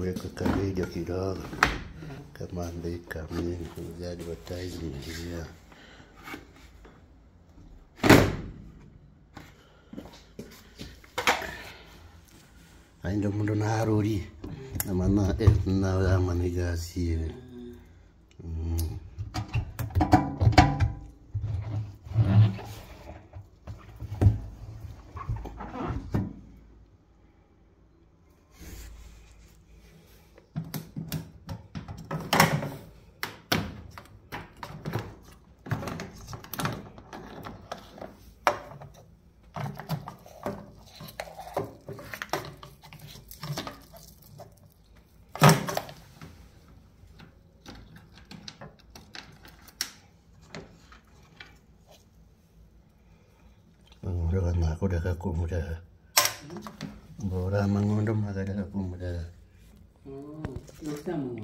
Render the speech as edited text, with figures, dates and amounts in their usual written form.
kuweka kavidio kidogo kama ndika mimi za advertisement ya aindo mundo na haruri na mana na maniga sie Orang aku dah kaku muda. Orang mengundum agak dah kaku muda. Oh, dosa mu.